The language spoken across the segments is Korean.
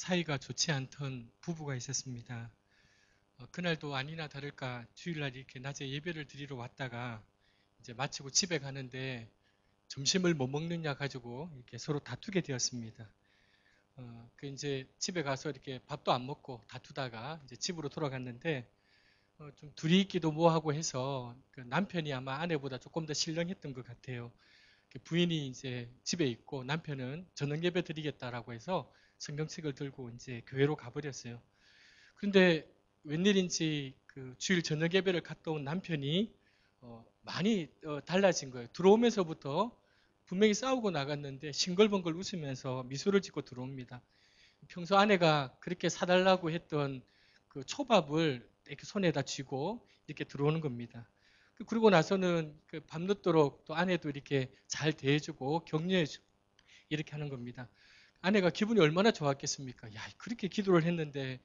사이가 좋지 않던 부부가 있었습니다. 그날도 아니나 다를까 주일날 이렇게 낮에 예배를 드리러 왔다가 이제 마치고 집에 가는데 점심을 뭐 먹느냐 가지고 이렇게 서로 다투게 되었습니다. 그 이제 집에 가서 이렇게 밥도 안 먹고 다투다가 이제 집으로 돌아갔는데 좀 둘이 있기도 뭐하고 해서 그 남편이 아마 아내보다 조금 더 신령했던 것 같아요. 부인이 이제 집에 있고 남편은 저녁 예배 드리겠다라고 해서 성경책을 들고 이제 교회로 가버렸어요. 그런데 웬일인지 그 주일 저녁 예배를 갔다 온 남편이 많이 달라진 거예요. 들어오면서부터 분명히 싸우고 나갔는데 싱글벙글 웃으면서 미소를 짓고 들어옵니다. 평소 아내가 그렇게 사달라고 했던 그 초밥을 이렇게 손에다 쥐고 이렇게 들어오는 겁니다. 그러고 나서는 그 밤늦도록 또 아내도 이렇게 잘 대해주고 격려해주고 이렇게 하는 겁니다. 아내가 기분이 얼마나 좋았겠습니까? 야, 그렇게 기도를 했는데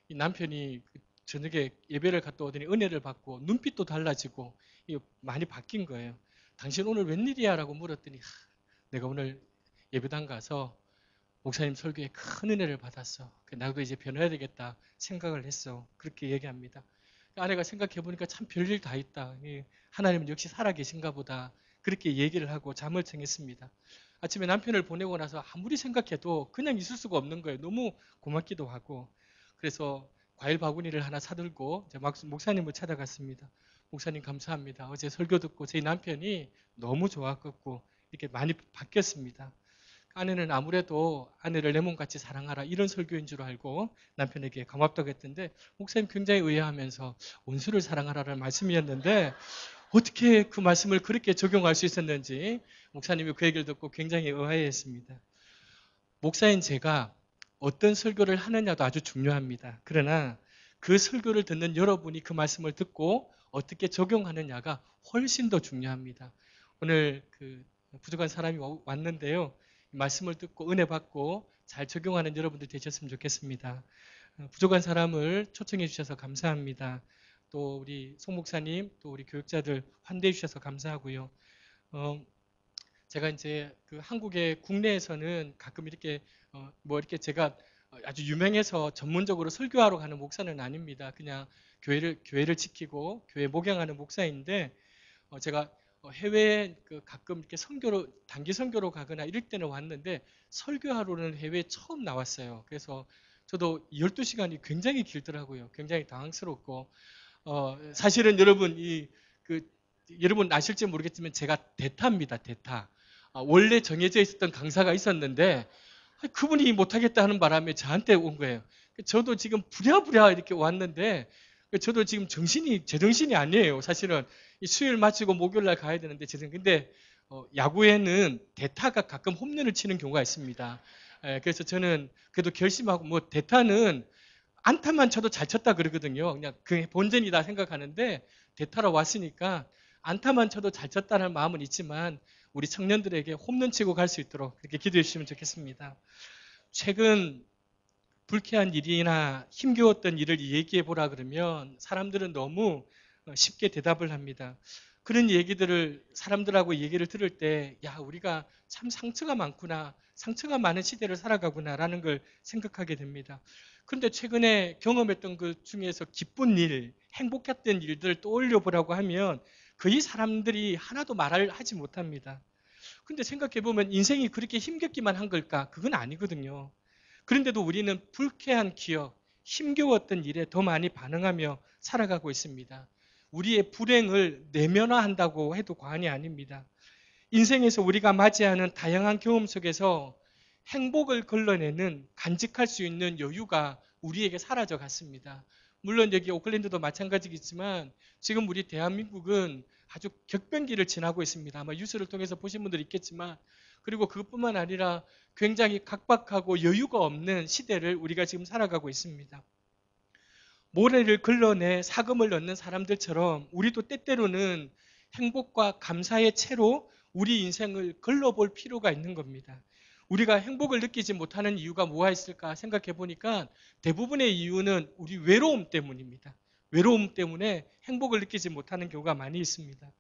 이 남편이 저녁에 예배를 갔다 오더니 은혜를 받고 눈빛도 달라지고 많이 바뀐 거예요. 당신 오늘 웬일이야? 라고 물었더니 내가 오늘 예배당 가서 목사님 설교에 큰 은혜를 받았어. 나도 이제 변해야 되겠다 생각을 했어. 그렇게 얘기합니다. 아내가 생각해 보니까 참 별일 다 있다. 하나님은 역시 살아계신가 보다. 그렇게 얘기를 하고 잠을 청했습니다. 아침에 남편을 보내고 나서 아무리 생각해도 그냥 있을 수가 없는 거예요. 너무 고맙기도 하고. 그래서 과일 바구니를 하나 사들고 목사님을 찾아갔습니다. 목사님 감사합니다. 어제 설교 듣고 저희 남편이 너무 좋았고 이렇게 많이 바뀌었습니다. 아내는 아무래도 아내를 내 몸같이 사랑하라 이런 설교인 줄 알고 남편에게 고맙다고 했던데 목사님 굉장히 의아하면서 원수를 사랑하라는 말씀이었는데 어떻게 그 말씀을 그렇게 적용할 수 있었는지 목사님이 그 얘기를 듣고 굉장히 의아해했습니다. 목사인 제가 어떤 설교를 하느냐도 아주 중요합니다. 그러나 그 설교를 듣는 여러분이 그 말씀을 듣고 어떻게 적용하느냐가 훨씬 더 중요합니다. 오늘 그 부족한 사람이 왔는데요. 말씀을 듣고 은혜 받고 잘 적용하는 여러분들 되셨으면 좋겠습니다. 부족한 사람을 초청해 주셔서 감사합니다. 또 우리 송 목사님, 또 우리 교육자들 환대해 주셔서 감사하고요. 제가 이제 그 한국의 국내에서는 가끔 이렇게 뭐 이렇게 제가 아주 유명해서 전문적으로 설교하러 가는 목사는 아닙니다. 그냥 교회를 지키고 교회 목양하는 목사인데 제가 해외에 가끔 이렇게 선교로 단기 선교로 가거나 이럴 때는 왔는데 설교하러는 해외에 처음 나왔어요. 그래서 저도 12시간이 굉장히 길더라고요. 굉장히 당황스럽고 사실은 여러분 여러분 아실지 모르겠지만 제가 대타입니다. 대타. 원래 정해져 있었던 강사가 있었는데 그분이 못하겠다 하는 바람에 저한테 온 거예요. 저도 지금 부랴부랴 이렇게 왔는데 저도 지금 제정신이 아니에요. 사실은 수요일 마치고 목요일 날 가야 되는데 근데 야구에는 대타가 가끔 홈런을 치는 경우가 있습니다. 그래서 저는 그래도 결심하고 뭐 대타는 안타만 쳐도 잘 쳤다 그러거든요. 그냥 그 본전이다 생각하는데 대타로 왔으니까 안타만 쳐도 잘 쳤다는 마음은 있지만 우리 청년들에게 홈런 치고 갈 수 있도록 그렇게 기도해 주시면 좋겠습니다. 최근 불쾌한 일이나 힘겨웠던 일을 얘기해 보라 그러면 사람들은 너무 쉽게 대답을 합니다. 그런 얘기들을 사람들하고 얘기를 들을 때, 야, 우리가 참 상처가 많구나, 상처가 많은 시대를 살아가구나라는 걸 생각하게 됩니다. 그런데 최근에 경험했던 그 중에서 기쁜 일, 행복했던 일들을 떠올려 보라고 하면 거의 사람들이 하나도 말을 하지 못합니다. 근데 생각해 보면 인생이 그렇게 힘겹기만 한 걸까? 그건 아니거든요. 그런데도 우리는 불쾌한 기억, 힘겨웠던 일에 더 많이 반응하며 살아가고 있습니다. 우리의 불행을 내면화한다고 해도 과언이 아닙니다. 인생에서 우리가 맞이하는 다양한 경험 속에서 행복을 걸러내는 간직할 수 있는 여유가 우리에게 사라져 갔습니다. 물론 여기 오클랜드도 마찬가지겠지만 지금 우리 대한민국은 아주 격변기를 지나고 있습니다. 아마 뉴스를 통해서 보신 분들 있겠지만 그리고 그것뿐만 아니라 굉장히 각박하고 여유가 없는 시대를 우리가 지금 살아가고 있습니다. 모래를 걸러내 사금을 얻는 사람들처럼 우리도 때때로는 행복과 감사의 채로 우리 인생을 걸러볼 필요가 있는 겁니다. 우리가 행복을 느끼지 못하는 이유가 뭐가 있을까 생각해 보니까 대부분의 이유는 우리 외로움 때문입니다. 외로움 때문에 행복을 느끼지 못하는 경우가 많이 있습니다.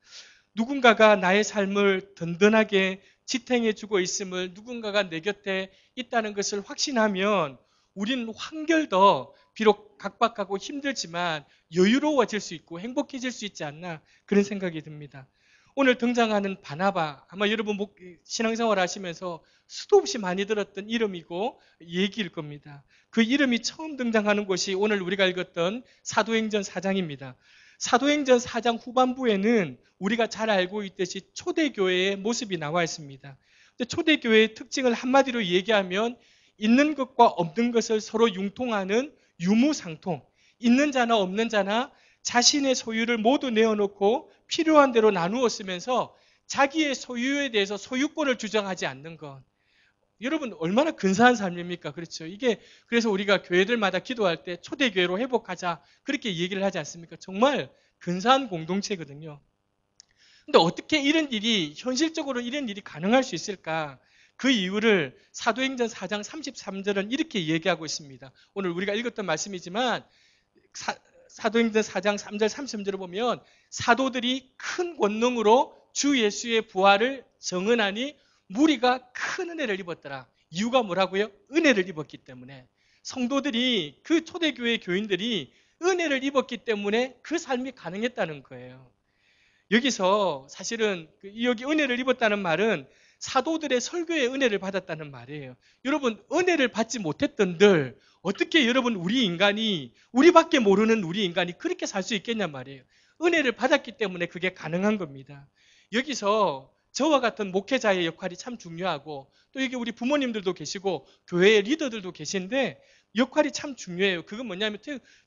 누군가가 나의 삶을 든든하게 지탱해 주고 있음을 누군가가 내 곁에 있다는 것을 확신하면 우리는 한결 더 비록 각박하고 힘들지만 여유로워질 수 있고 행복해질 수 있지 않나 그런 생각이 듭니다. 오늘 등장하는 바나바, 아마 여러분 신앙생활 하시면서 수도 없이 많이 들었던 이름이고 얘기일 겁니다. 그 이름이 처음 등장하는 곳이 오늘 우리가 읽었던 사도행전 4장입니다. 사도행전 4장 후반부에는 우리가 잘 알고 있듯이 초대교회의 모습이 나와 있습니다. 초대교회의 특징을 한마디로 얘기하면 있는 것과 없는 것을 서로 융통하는 유무상통, 있는 자나 없는 자나 자신의 소유를 모두 내어놓고 필요한 대로 나누어 쓰면서 자기의 소유에 대해서 소유권을 주장하지 않는 것. 여러분 얼마나 근사한 삶입니까? 그렇죠. 이게 그래서 우리가 교회들마다 기도할 때 초대교회로 회복하자 그렇게 얘기를 하지 않습니까? 정말 근사한 공동체거든요. 근데 어떻게 이런 일이 현실적으로 이런 일이 가능할 수 있을까? 그 이유를 사도행전 4장 33절은 이렇게 얘기하고 있습니다. 오늘 우리가 읽었던 말씀이지만 사도행전 4장 3절 33절을 보면 사도들이 큰 권능으로 주 예수의 부활을 증언하니 무리가 큰 은혜를 입었더라. 이유가 뭐라고요? 은혜를 입었기 때문에. 성도들이 그 초대교회 교인들이 은혜를 입었기 때문에 그 삶이 가능했다는 거예요. 여기서 사실은 여기 은혜를 입었다는 말은 사도들의 설교에 은혜를 받았다는 말이에요. 여러분 은혜를 받지 못했던들 어떻게 여러분 우리밖에 모르는 우리 인간이 그렇게 살 수 있겠냔 말이에요. 은혜를 받았기 때문에 그게 가능한 겁니다. 여기서 저와 같은 목회자의 역할이 참 중요하고 또 여기 우리 부모님들도 계시고 교회의 리더들도 계신데 역할이 참 중요해요. 그건 뭐냐면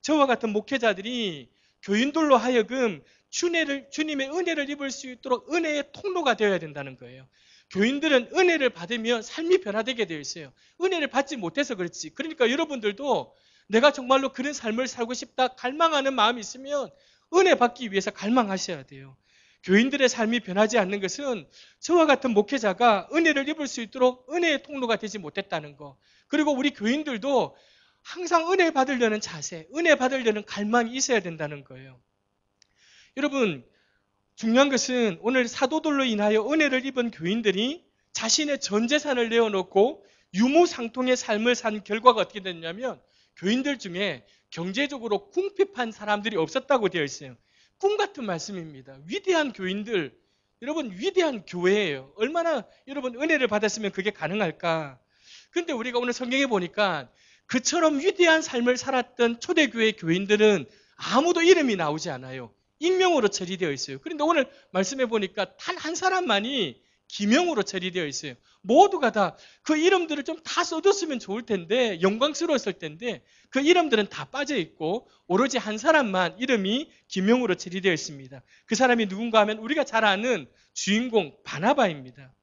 저와 같은 목회자들이 교인들로 하여금 주님의 은혜를 입을 수 있도록 은혜의 통로가 되어야 된다는 거예요. 교인들은 은혜를 받으면 삶이 변화되게 되어 있어요. 은혜를 받지 못해서 그렇지. 그러니까 여러분들도 내가 정말로 그런 삶을 살고 싶다 갈망하는 마음이 있으면 은혜 받기 위해서 갈망하셔야 돼요. 교인들의 삶이 변하지 않는 것은 저와 같은 목회자가 은혜를 입을 수 있도록 은혜의 통로가 되지 못했다는 거. 그리고 우리 교인들도 항상 은혜 받으려는 자세, 은혜 받으려는 갈망이 있어야 된다는 거예요. 여러분 중요한 것은 오늘 사도들로 인하여 은혜를 입은 교인들이 자신의 전 재산을 내어놓고 유무상통의 삶을 산 결과가 어떻게 됐냐면 교인들 중에 경제적으로 궁핍한 사람들이 없었다고 되어 있어요. 꿈 같은 말씀입니다. 위대한 교인들, 여러분 위대한 교회예요. 얼마나 여러분 은혜를 받았으면 그게 가능할까? 그런데 우리가 오늘 성경에 보니까 그처럼 위대한 삶을 살았던 초대교회 교인들은 아무도 이름이 나오지 않아요. 익명으로 처리되어 있어요. 그런데 오늘 말씀해 보니까 단 한 사람만이 기명으로 처리되어 있어요. 모두가 다 그 이름들을 좀 다 써줬으면 좋을 텐데 영광스러웠을 텐데 그 이름들은 다 빠져 있고 오로지 한 사람만 이름이 기명으로 처리되어 있습니다. 그 사람이 누군가 하면 우리가 잘 아는 주인공 바나바입니다.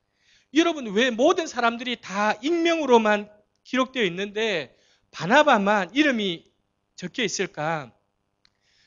여러분 왜 모든 사람들이 다 익명으로만 기록되어 있는데 바나바만 이름이 적혀 있을까?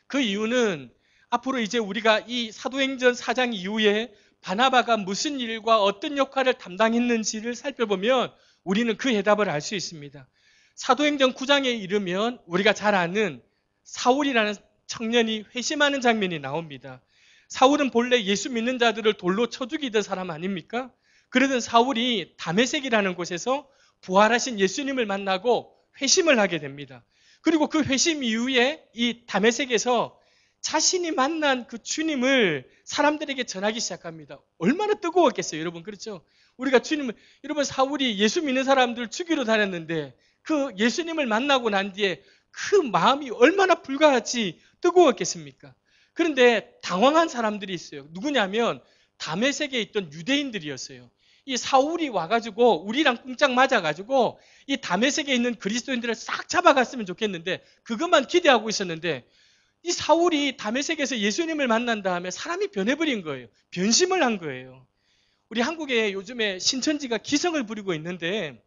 그 이유는 앞으로 이제 우리가 이 사도행전 4장 이후에 바나바가 무슨 일과 어떤 역할을 담당했는지를 살펴보면 우리는 그 해답을 알 수 있습니다. 사도행전 9장에 이르면 우리가 잘 아는 사울이라는 청년이 회심하는 장면이 나옵니다. 사울은 본래 예수 믿는 자들을 돌로 쳐 죽이던 사람 아닙니까? 그러던 사울이 다메섹이라는 곳에서 부활하신 예수님을 만나고 회심을 하게 됩니다. 그리고 그 회심 이후에 이 다메섹에서 자신이 만난 그 주님을 사람들에게 전하기 시작합니다. 얼마나 뜨거웠겠어요, 여러분. 그렇죠? 우리가 여러분 사울이 예수 믿는 사람들 죽이러 다녔는데 그 예수님을 만나고 난 뒤에 그 마음이 얼마나 불같이 뜨거웠겠습니까? 그런데 당황한 사람들이 있어요. 누구냐면 다메섹에 있던 유대인들이었어요. 이 사울이 와가지고 우리랑 꿍짝 맞아가지고 이 다메섹에 있는 그리스도인들을 싹 잡아갔으면 좋겠는데 그것만 기대하고 있었는데 이 사울이 다메섹에서 예수님을 만난 다음에 사람이 변해버린 거예요. 변심을 한 거예요. 우리 한국에 요즘에 신천지가 기성을 부리고 있는데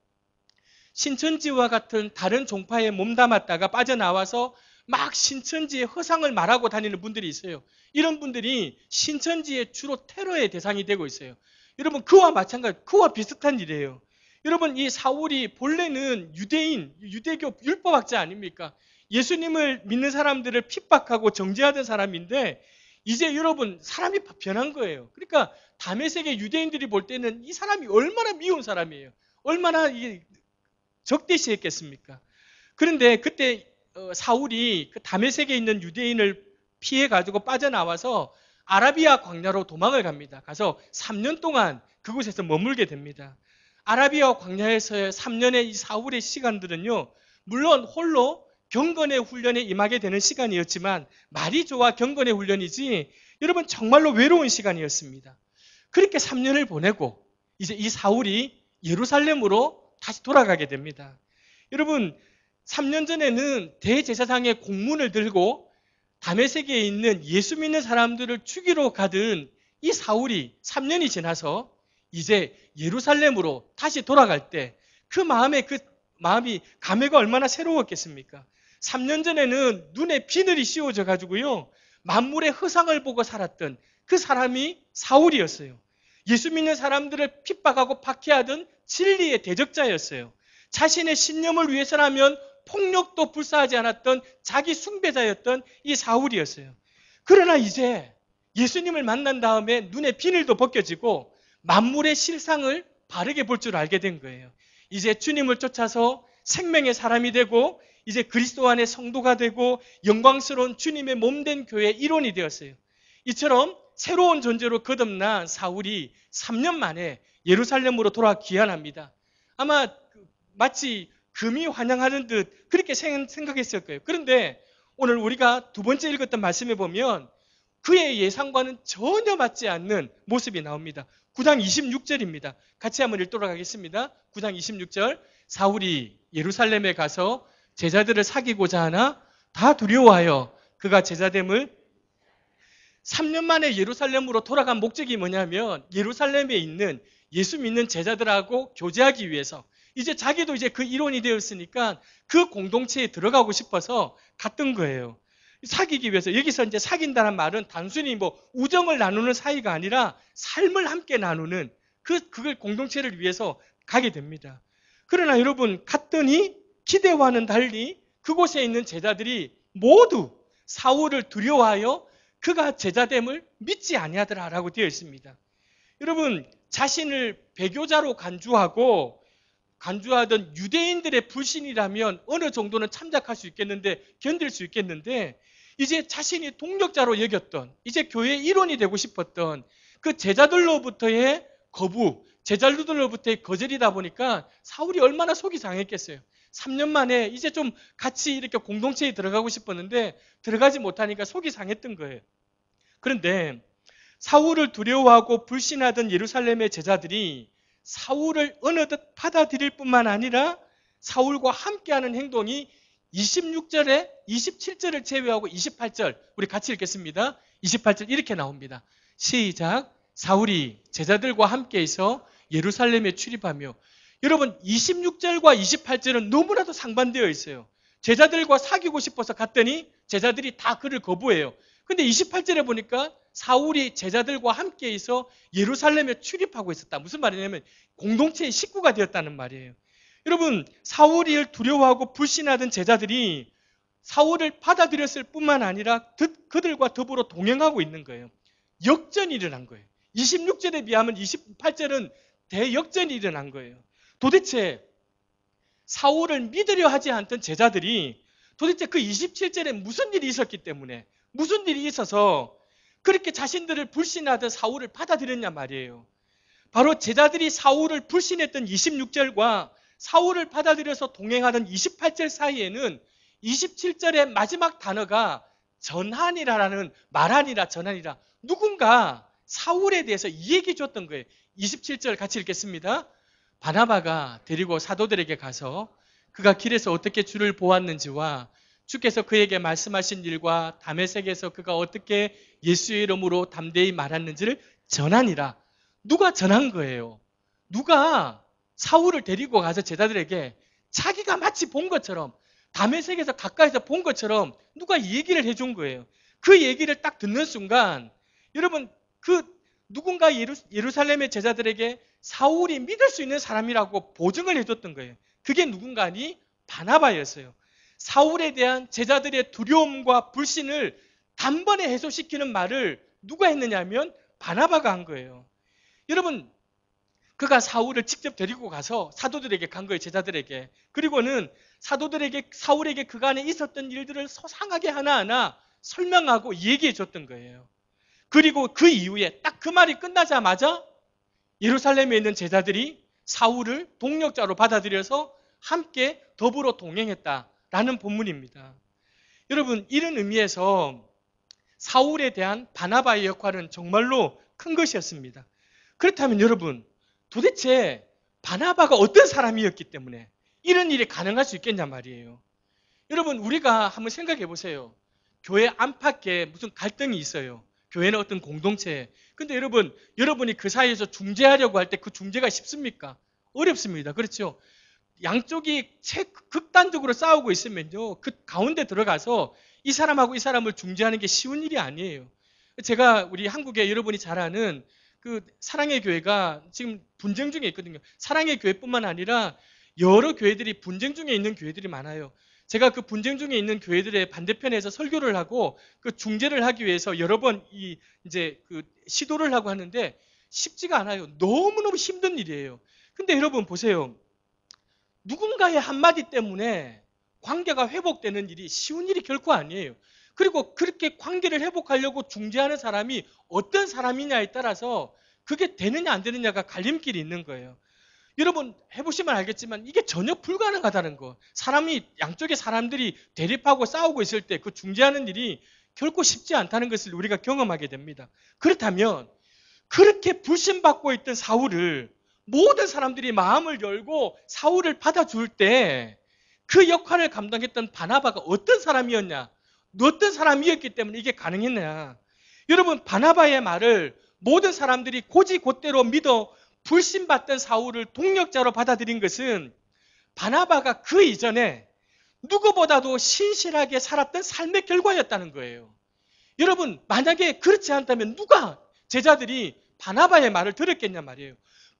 신천지와 같은 다른 종파에 몸담았다가 빠져나와서 막 신천지의 허상을 말하고 다니는 분들이 있어요. 이런 분들이 신천지의 주로 테러의 대상이 되고 있어요. 여러분 그와 비슷한 일이에요. 여러분 이 사울이 본래는 유대교 율법학자 아닙니까? 예수님을 믿는 사람들을 핍박하고 정죄하던 사람인데 이제 여러분 사람이 변한 거예요. 그러니까 다메섹의 유대인들이 볼 때는 이 사람이 얼마나 미운 사람이에요. 얼마나 적대시했겠습니까? 그런데 그때 사울이 그 다메섹에 있는 유대인을 피해가지고 빠져나와서 아라비아 광야로 도망을 갑니다. 가서 3년 동안 그곳에서 머물게 됩니다. 아라비아 광야에서의 3년의 이 사울의 시간들은요, 물론 홀로 경건의 훈련에 임하게 되는 시간이었지만 말이 좋아 경건의 훈련이지 여러분 정말로 외로운 시간이었습니다. 그렇게 3년을 보내고 이제 이 사울이 예루살렘으로 다시 돌아가게 됩니다. 여러분 3년 전에는 대제사장의 공문을 들고 다메섹에 있는 예수 믿는 사람들을 죽이러 가던 이 사울이 3년이 지나서 이제 예루살렘으로 다시 돌아갈 때 그 마음이 감회가 얼마나 새로웠겠습니까? 3년 전에는 눈에 비늘이 씌워져 가지고요, 만물의 허상을 보고 살았던 그 사람이 사울이었어요. 예수 믿는 사람들을 핍박하고 박해하던 진리의 대적자였어요. 자신의 신념을 위해서라면 폭력도 불사하지 않았던 자기 숭배자였던 이 사울이었어요. 그러나 이제 예수님을 만난 다음에 눈에 비늘도 벗겨지고 만물의 실상을 바르게 볼 줄 알게 된 거예요. 이제 주님을 쫓아서 생명의 사람이 되고 이제 그리스도 안의 성도가 되고 영광스러운 주님의 몸된 교회의 일원이 되었어요. 이처럼 새로운 존재로 거듭난 사울이 3년 만에 예루살렘으로 돌아 귀환합니다. 아마 마치 금이 환영하는 듯 그렇게 생각했을 거예요. 그런데 오늘 우리가 두 번째 읽었던 말씀에 보면 그의 예상과는 전혀 맞지 않는 모습이 나옵니다. 9장 26절입니다. 같이 한번 읽도록 하겠습니다. 9장 26절. 사울이 예루살렘에 가서 제자들을 사귀고자 하나 다 두려워하여 그가 제자됨을 3년 만에 예루살렘으로 돌아간 목적이 뭐냐면 예루살렘에 있는 예수 믿는 제자들하고 교제하기 위해서 이제 자기도 이제 그 일원이 되었으니까 그 공동체에 들어가고 싶어서 갔던 거예요. 사귀기 위해서. 여기서 이제 사귄다는 말은 단순히 뭐 우정을 나누는 사이가 아니라 삶을 함께 나누는 그걸 공동체를 위해서 가게 됩니다. 그러나 여러분 갔더니 기대와는 달리 그곳에 있는 제자들이 모두 사울을 두려워하여 그가 제자됨을 믿지 아니하더라라고 되어 있습니다. 여러분 자신을 배교자로 간주하던 유대인들의 불신이라면 어느 정도는 참작할 수 있겠는데 견딜 수 있겠는데 이제 자신이 동력자로 여겼던 이제 교회의 일원이 되고 싶었던 그 제자들로부터의 거부, 제자들로부터의 거절이다 보니까 사울이 얼마나 속이 상했겠어요. 3년 만에 이제 좀 같이 이렇게 공동체에 들어가고 싶었는데 들어가지 못하니까 속이 상했던 거예요. 그런데 사울을 두려워하고 불신하던 예루살렘의 제자들이 사울을 어느덧 받아들일 뿐만 아니라 사울과 함께하는 행동이 26절에 27절을 제외하고 28절 우리 같이 읽겠습니다. 28절 이렇게 나옵니다. 시작. 사울이 제자들과 함께해서 예루살렘에 출입하며 여러분 26절과 28절은 너무나도 상반되어 있어요. 제자들과 사귀고 싶어서 갔더니 제자들이 다 그를 거부해요. 근데 28절에 보니까 사울이 제자들과 함께해서 예루살렘에 출입하고 있었다. 무슨 말이냐면 공동체의 식구가 되었다는 말이에요. 여러분 사울을 두려워하고 불신하던 제자들이 사울을 받아들였을 뿐만 아니라 그들과 더불어 동행하고 있는 거예요. 역전이 일어난 거예요. 26절에 비하면 28절은 대역전이 일어난 거예요. 도대체 사울을 믿으려 하지 않던 제자들이 도대체 그 27절에 무슨 일이 있었기 때문에 무슨 일이 있어서 그렇게 자신들을 불신하던 사울을 받아들였냐 말이에요. 바로 제자들이 사울을 불신했던 26절과 사울을 받아들여서 동행하던 28절 사이에는 27절의 마지막 단어가 전하니라라는 말하니라 전하니라 누군가 사울에 대해서 이 얘기 줬던 거예요. 27절 같이 읽겠습니다. 바나바가 데리고 사도들에게 가서 그가 길에서 어떻게 주를 보았는지와 주께서 그에게 말씀하신 일과 다메섹에서 그가 어떻게 예수의 이름으로 담대히 말했는지를 전하니라. 누가 전한 거예요? 누가 사울을 데리고 가서 제자들에게 자기가 마치 본 것처럼 다메섹에서 가까이서 본 것처럼 누가 얘기를 해준 거예요. 그 얘기를 딱 듣는 순간 여러분 누군가 예루살렘의 제자들에게 사울이 믿을 수 있는 사람이라고 보증을 해줬던 거예요. 그게 누군가니 바나바였어요. 사울에 대한 제자들의 두려움과 불신을 단번에 해소시키는 말을 누가 했느냐면 바나바가 한 거예요. 여러분 그가 사울을 직접 데리고 가서 사도들에게 간 거예요. 제자들에게. 그리고는 사도들에게 사울에게 그간에 있었던 일들을 소상하게 하나하나 설명하고 얘기해 줬던 거예요. 그리고 그 이후에 딱 그 말이 끝나자마자 예루살렘에 있는 제자들이 사울을 동력자로 받아들여서 함께 더불어 동행했다라는 본문입니다. 여러분, 이런 의미에서 사울에 대한 바나바의 역할은 정말로 큰 것이었습니다. 그렇다면 여러분, 도대체 바나바가 어떤 사람이었기 때문에 이런 일이 가능할 수 있겠냐 말이에요. 여러분, 우리가 한번 생각해 보세요. 교회 안팎에 무슨 갈등이 있어요. 교회는 어떤 공동체. 근데 여러분, 여러분이 그 사이에서 중재하려고 할 때 그 중재가 쉽습니까? 어렵습니다. 그렇죠? 양쪽이 극단적으로 싸우고 있으면요, 그 가운데 들어가서 이 사람하고 이 사람을 중재하는 게 쉬운 일이 아니에요. 제가 우리 한국에 여러분이 잘 아는 그 사랑의 교회가 지금 분쟁 중에 있거든요. 사랑의 교회뿐만 아니라 여러 교회들이 분쟁 중에 있는 교회들이 많아요. 제가 그 분쟁 중에 있는 교회들의 반대편에서 설교를 하고 그 중재를 하기 위해서 여러 번 이제 그 시도를 하고 하는데 쉽지가 않아요. 너무너무 힘든 일이에요. 근데 여러분 보세요. 누군가의 한마디 때문에 관계가 회복되는 일이 쉬운 일이 결코 아니에요. 그리고 그렇게 관계를 회복하려고 중재하는 사람이 어떤 사람이냐에 따라서 그게 되느냐 안 되느냐가 갈림길이 있는 거예요. 여러분 해보시면 알겠지만 이게 전혀 불가능하다는 거. 양쪽의 사람들이 대립하고 싸우고 있을 때 그 중재하는 일이 결코 쉽지 않다는 것을 우리가 경험하게 됩니다. 그렇다면 그렇게 불신받고 있던 사울을 모든 사람들이 마음을 열고 사울을 받아줄 때 그 역할을 감당했던 바나바가 어떤 사람이었냐, 어떤 사람이었기 때문에 이게 가능했냐. 여러분, 바나바의 말을 모든 사람들이 곧이곧대로 믿어 불신받던 사울을 동력자로 받아들인 것은 바나바가 그 이전에 누구보다도 신실하게 살았던 삶의 결과였다는 거예요. 여러분, 만약에 그렇지 않다면 누가 제자들이 바나바의 말을 들었겠냐 말이에요.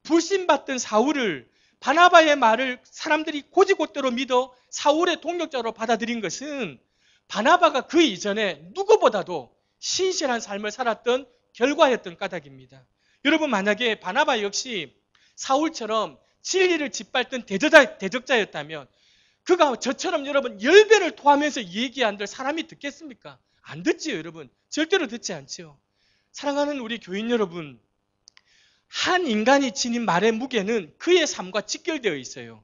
불신받던 사울을 바나바의 말을 사람들이 곧이곧대로 믿어 사울의 동력자로 받아들인 것은 바나바가 그 이전에 누구보다도 신실한 삶을 살았던 결과였던 까닭입니다. 여러분, 만약에 바나바 역시 사울처럼 진리를 짓밟던 대적자였다면 그가 저처럼 여러분 10배를 토하면서 얘기한들 사람이 듣겠습니까? 안 듣지요, 여러분. 절대로 듣지 않지요. 사랑하는 우리 교인 여러분, 한 인간이 지닌 말의 무게는 그의 삶과 직결되어 있어요.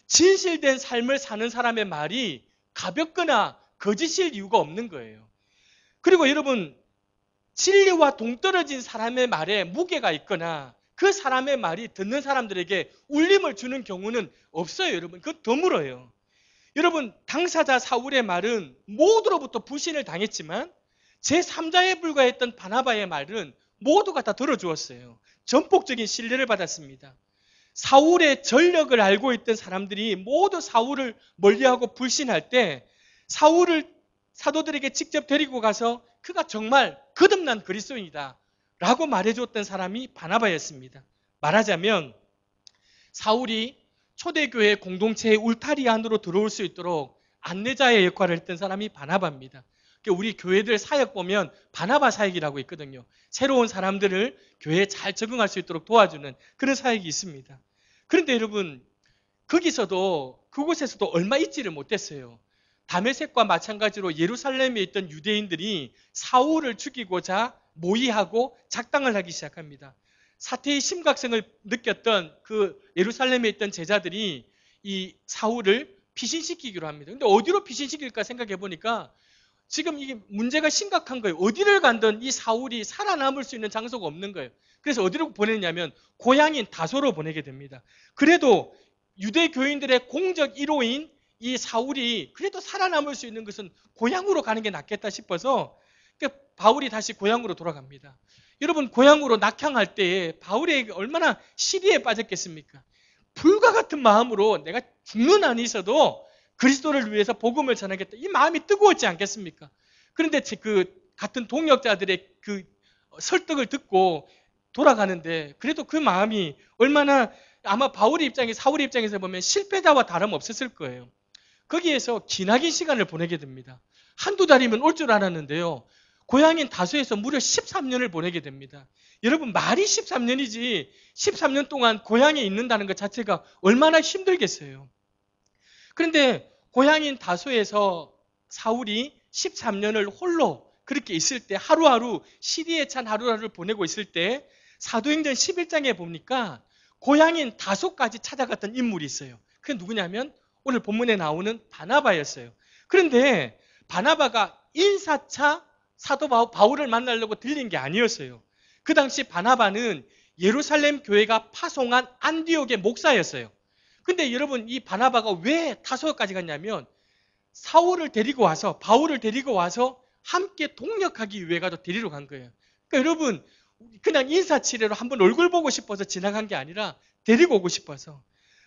진실된 삶을 사는 사람의 말이 가볍거나 거짓일 이유가 없는 거예요. 그리고 여러분, 진리와 동떨어진 사람의 말에 무게가 있거나 그 사람의 말이 듣는 사람들에게 울림을 주는 경우는 없어요, 여러분. 그건 드물어요. 여러분, 당사자 사울의 말은 모두로부터 불신을 당했지만 제3자에 불과했던 바나바의 말은 모두가 다 들어주었어요. 전폭적인 신뢰를 받았습니다. 사울의 전력을 알고 있던 사람들이 모두 사울을 멀리하고 불신할 때 사울을 사도들에게 직접 데리고 가서 그가 정말 거듭난 그리스도인이다 라고 말해줬던 사람이 바나바였습니다. 말하자면 사울이 초대교회 공동체의 울타리 안으로 들어올 수 있도록 안내자의 역할을 했던 사람이 바나바입니다. 우리 교회들 사역 보면 바나바 사역이라고 있거든요. 새로운 사람들을 교회에 잘 적응할 수 있도록 도와주는 그런 사역이 있습니다. 그런데 여러분, 그곳에서도 얼마 있지를 못했어요. 다메섹과 마찬가지로 예루살렘에 있던 유대인들이 사울을 죽이고자 모의하고 작당을 하기 시작합니다. 사태의 심각성을 느꼈던 그 예루살렘에 있던 제자들이 이 사울을 피신시키기로 합니다. 근데 어디로 피신시킬까 생각해 보니까 지금 이게 문제가 심각한 거예요. 어디를 간든 이 사울이 살아남을 수 있는 장소가 없는 거예요. 그래서 어디로 보내냐면 고향인 다소로 보내게 됩니다. 그래도 유대 교인들의 공적 1호인 이 사울이 그래도 살아남을 수 있는 것은 고향으로 가는 게 낫겠다 싶어서 바울이 다시 고향으로 돌아갑니다. 여러분, 고향으로 낙향할 때에 바울에게 얼마나 시리에 빠졌겠습니까? 불과 같은 마음으로 내가 죽는 한이 있어도 그리스도를 위해서 복음을 전하겠다. 이 마음이 뜨거웠지 않겠습니까? 그런데 그 같은 동역자들의 그 설득을 듣고 돌아가는데 그래도 그 마음이 얼마나 아마 사울의 입장에서 보면 실패자와 다름없었을 거예요. 거기에서 기나긴 시간을 보내게 됩니다. 한두 달이면 올 줄 알았는데요. 고향인 다소에서 무려 13년을 보내게 됩니다. 여러분, 말이 13년이지 13년 동안 고향에 있는다는 것 자체가 얼마나 힘들겠어요. 그런데 고향인 다소에서 사울이 13년을 홀로 그렇게 있을 때, 하루하루 시리에 찬 하루하루를 보내고 있을 때 사도행전 11장에 보니까 고향인 다소까지 찾아갔던 인물이 있어요. 그게 누구냐면 오늘 본문에 나오는 바나바였어요. 그런데 바나바가 1사차 사도 바울을 만나려고 들린 게 아니었어요. 그 당시 바나바는 예루살렘 교회가 파송한 안디옥의 목사였어요. 근데 여러분, 이 바나바가 왜 다소까지 갔냐면 사울을 데리고 와서, 바울을 데리고 와서 함께 동력하기 위해 가서 데리러 간 거예요. 그러니까 여러분, 그냥 인사치레로 한번 얼굴 보고 싶어서 지나간 게 아니라 데리고 오고 싶어서.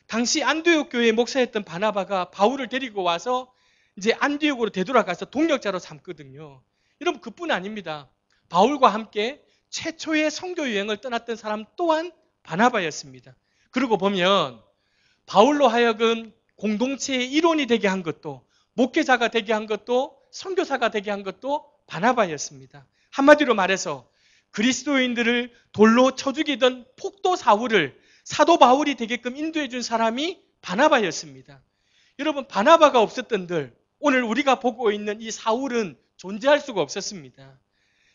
당시 안디옥 교회의 목사였던 바나바가 바울을 데리고 와서 이제 안디옥으로 되돌아가서 동력자로 삼거든요. 여러분, 그뿐 아닙니다. 바울과 함께 최초의 선교 여행을 떠났던 사람 또한 바나바였습니다. 그러고 보면 바울로 하여금 공동체의 일원이 되게 한 것도, 목회자가 되게 한 것도, 선교사가 되게 한 것도 바나바였습니다. 한마디로 말해서 그리스도인들을 돌로 쳐 죽이던 폭도 사울을 사도 바울이 되게끔 인도해 준 사람이 바나바였습니다. 여러분, 바나바가 없었던들 오늘 우리가 보고 있는 이 사울은 존재할 수가 없었습니다.